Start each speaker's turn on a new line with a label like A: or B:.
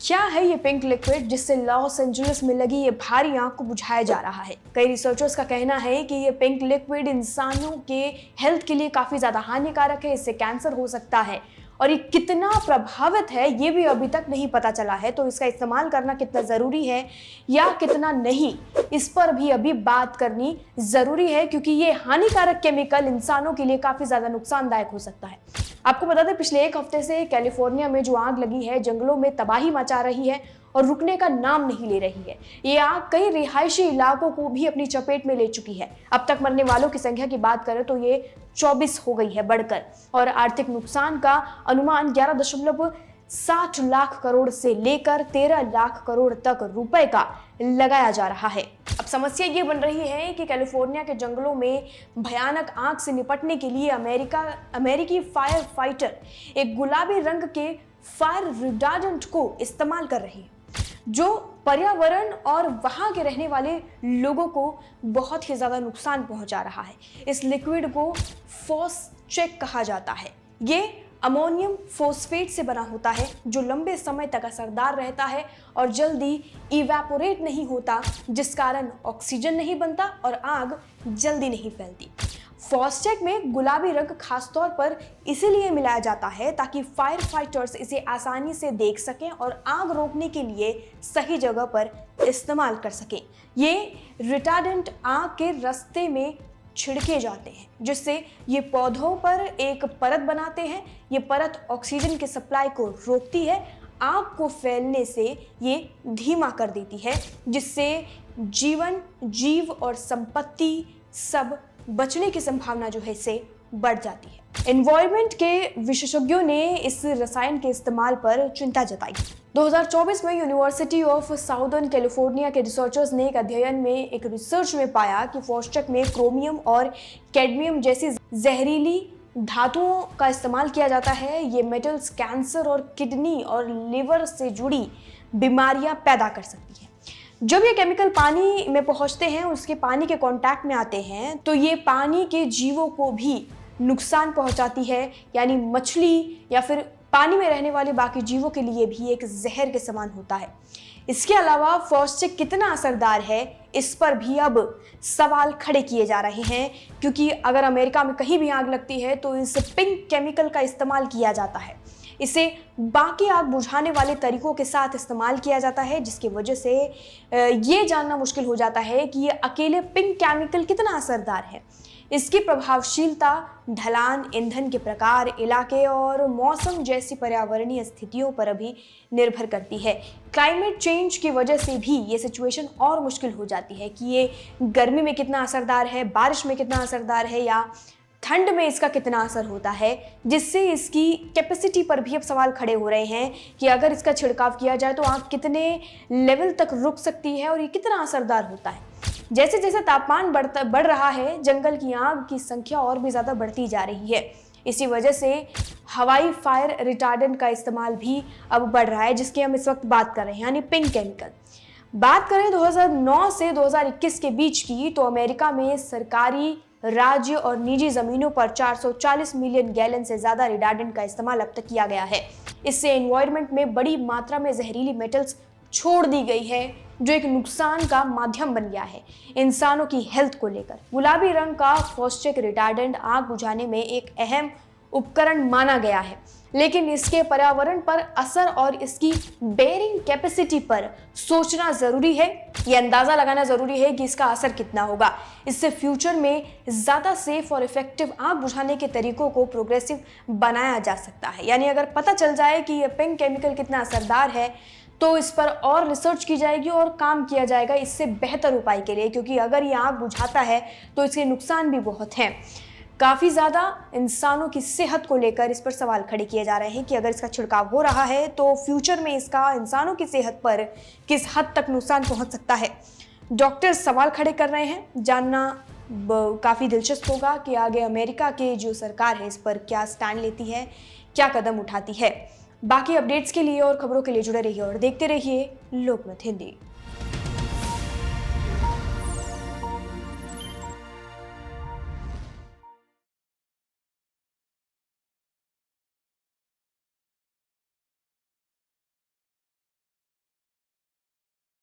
A: क्या है ये पिंक लिक्विड जिससे लॉस एंजलिस में लगी ये भारी आग को बुझाया जा रहा है? कई रिसर्चर्स का कहना है कि ये पिंक लिक्विड इंसानों के हेल्थ के लिए काफी ज्यादा हानिकारक है, इससे कैंसर हो सकता है और ये कितना प्रभावित है ये भी अभी तक नहीं पता चला है। तो इसका इस्तेमाल करना कितना जरूरी है या कितना नहीं, इस पर भी अभी बात करनी जरूरी है, क्योंकि ये हानिकारक केमिकल इंसानों के लिए काफी ज्यादा नुकसानदायक हो सकता है। आपको बता दें, पिछले एक हफ्ते से कैलिफोर्निया में जो आग लगी है जंगलों में तबाही मचा रही है और रुकने का नाम नहीं ले रही है। ये आग कई रिहायशी इलाकों को भी अपनी चपेट में ले चुकी है। अब तक मरने वालों की संख्या की बात करें तो ये 24 हो गई है बढ़कर, और आर्थिक नुकसान का अनुमान 11.60 लाख करोड़ से लेकर 13 लाख करोड़ तक रुपए का लगाया जा रहा है। अब समस्या ये बन रही है कि कैलिफोर्निया के जंगलों में भयानक आग से निपटने के लिए अमेरिकी फायर फाइटर एक गुलाबी रंग के फायर रिटार्डेंट को इस्तेमाल कर रही है, जो पर्यावरण और वहां के रहने वाले लोगों को बहुत ही ज्यादा नुकसान पहुंचा रहा है। इस लिक्विड को फॉस्चेक कहा जाता है। ये अमोनियम फोस्फेट से बना होता है जो लंबे समय तक असरदार रहता है और जल्दी इवेपोरेट नहीं होता, जिस कारण ऑक्सीजन नहीं बनता और आग जल्दी नहीं फैलती। फॉस्चेक में गुलाबी रंग खासतौर पर इसीलिए मिलाया जाता है ताकि फायर फाइटर्स इसे आसानी से देख सकें और आग रोकने के लिए सही जगह पर इस्तेमाल कर सकें। ये रिटार्डेंट आग के रास्ते में छिड़के जाते हैं, जिससे ये पौधों पर एक परत बनाते हैं। ये परत ऑक्सीजन की सप्लाई को रोकती है, आग को फैलने से ये धीमा कर देती है, जिससे जीव और संपत्ति सब बचने की संभावना जो है इससे बढ़ जाती है। एनवायरनमेंट के विशेषज्ञों ने इस रसायन के इस्तेमाल पर चिंता जताई। 2024 में यूनिवर्सिटी ऑफ साउदर्न कैलिफोर्निया के रिसर्चर्स ने एक अध्ययन में एक रिसर्च में पाया कि फॉस्चेक में क्रोमियम और कैडमियम जैसी जहरीली धातुओं का इस्तेमाल किया जाता है। ये मेटल्स कैंसर और किडनी और लिवर से जुड़ी बीमारियां पैदा कर सकती है। जब ये केमिकल पानी में पहुंचते हैं, उसके पानी के कांटेक्ट में आते हैं, तो ये पानी के जीवों को भी नुकसान पहुंचाती है, यानी मछली या फिर पानी में रहने वाले बाकी जीवों के लिए भी एक जहर के समान होता है। इसके अलावा फॉस्चेक कितना असरदार है, इस पर भी अब सवाल खड़े किए जा रहे हैं, क्योंकि अगर अमेरिका में कहीं भी आग लगती है तो इस पिंक केमिकल का इस्तेमाल किया जाता है। इसे बाकी आग बुझाने वाले तरीकों के साथ इस्तेमाल किया जाता है, जिसकी वजह से ये जानना मुश्किल हो जाता है कि ये अकेले पिंक केमिकल कितना असरदार है। इसकी प्रभावशीलता ढलान, ईंधन के प्रकार, इलाके और मौसम जैसी पर्यावरणीय स्थितियों पर अभी निर्भर करती है। क्लाइमेट चेंज की वजह से भी ये सिचुएशन और मुश्किल हो जाती है कि ये गर्मी में कितना असरदार है, बारिश में कितना असरदार है या ठंड में इसका कितना असर होता है, जिससे इसकी कैपेसिटी पर भी अब सवाल खड़े हो रहे हैं कि अगर इसका छिड़काव किया जाए तो आग कितने लेवल तक रुक सकती है और ये कितना असरदार होता है। जैसे जैसे तापमान बढ़ रहा है, जंगल की आग की संख्या और भी ज़्यादा बढ़ती जा रही है। इसी वजह से हवाई फायर रिटार्डेंट का इस्तेमाल भी अब बढ़ रहा है, जिसकी हम इस वक्त बात कर रहे हैं, यानी पिंक केमिकल। बात करें 2009 से 2021 के बीच की, तो अमेरिका में सरकारी, राज्य और निजी जमीनों पर 440 मिलियन गैलन से ज्यादा रिटार्डेंट का इस्तेमाल अब तक किया गया है। इससे एनवायरनमेंट में बड़ी मात्रा में जहरीली मेटल्स छोड़ दी गई है, जो एक नुकसान का माध्यम बन गया है इंसानों की हेल्थ को लेकर। गुलाबी रंग का फॉस्चेक रिटार्डेंट आग बुझाने में एक अहम उपकरण माना गया है, लेकिन इसके पर्यावरण पर असर और इसकी बेयरिंग कैपेसिटी पर सोचना जरूरी है। ये अंदाजा लगाना जरूरी है कि इसका असर कितना होगा। इससे फ्यूचर में ज्यादा सेफ और इफेक्टिव आग बुझाने के तरीकों को प्रोग्रेसिव बनाया जा सकता है। यानी अगर पता चल जाए कि ये पिंक केमिकल कितना असरदार है, तो इस पर और रिसर्च की जाएगी और काम किया जाएगा इससे बेहतर उपाय के लिए, क्योंकि अगर ये आग बुझाता है तो इसके नुकसान भी बहुत हैं। काफ़ी ज़्यादा इंसानों की सेहत को लेकर इस पर सवाल खड़े किए जा रहे हैं कि अगर इसका छिड़काव हो रहा है तो फ्यूचर में इसका इंसानों की सेहत पर किस हद तक नुकसान पहुंच सकता है। डॉक्टर्स सवाल खड़े कर रहे हैं। जानना काफ़ी दिलचस्प होगा कि आगे अमेरिका की जो सरकार है इस पर क्या स्टैंड लेती है, क्या कदम उठाती है। बाकी अपडेट्स के लिए और खबरों के लिए जुड़े रहिए और देखते रहिए लोकमत हिंदी।